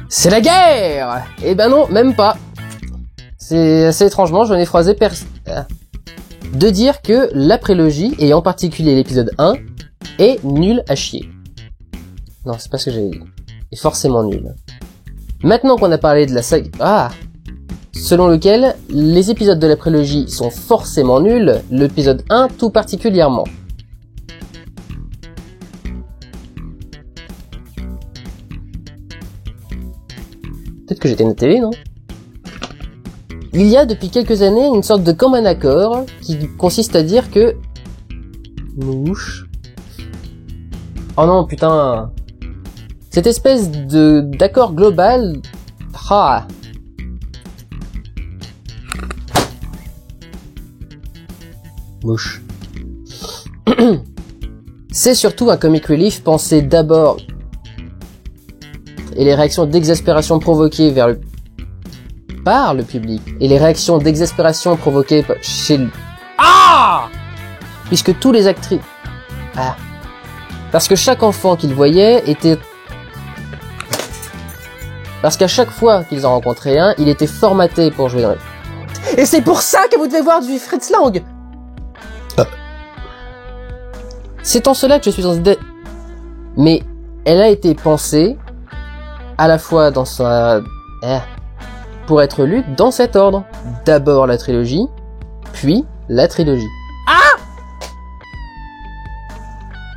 C'est la guerre! Eh ben non, même pas. C'est assez étrangement, je n'ai phrasé de dire que la prélogie, et en particulier l'épisode 1, est nul à chier. Non, c'est pas ce que j'avais dit. Est forcément nul. Maintenant qu'on a parlé de la saga... selon lequel les épisodes de la prélogie sont forcément nuls, l'épisode 1 tout particulièrement. Peut-être que j'étais une télé, non? Il y a depuis quelques années une sorte de commun accord qui consiste à dire que... Mouche... Oh non, putain... Cette espèce d'accord global... Ah... Mouche. C'est surtout un comic relief pensé d'abord... Et les réactions d'exaspération provoquées par le public. Et les réactions d'exaspération provoquées chez lui. Ah! Puisque tous les actrices... Ah. Parce que chaque enfant qu'ils voyaient était... Parce qu'à chaque fois qu'ils en rencontraient un, il était formaté pour jouer dans le... Et c'est pour ça que vous devez voir du Fritz Lang! C'est en cela que je suis en... Mais elle a été pensée à la fois dans sa... pour être lue dans cet ordre. D'abord la trilogie, puis la trilogie. Ah!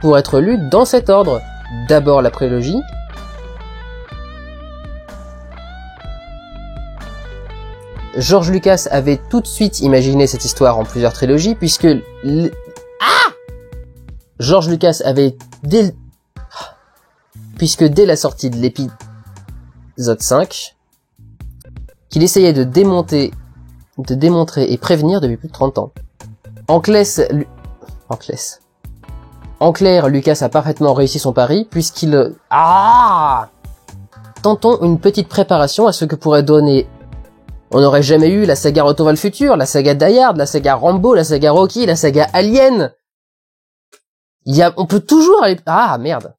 Pour être lue dans cet ordre. D'abord la prélogie, George Lucas avait tout de suite imaginé cette histoire en plusieurs trilogies, puisque... George Lucas avait puisque dès la sortie de l'épisode 5, qu'il essayait de démontrer et prévenir depuis plus de 30 ans. En clair, Lucas a parfaitement réussi son pari, puisqu'il... Tentons une petite préparation à ce que pourrait donner... On n'aurait jamais eu la saga Retour vers le futur, la saga Die Hard, la saga Rambo, la saga Rocky, la saga Alien... On peut toujours aller... Ah, merde.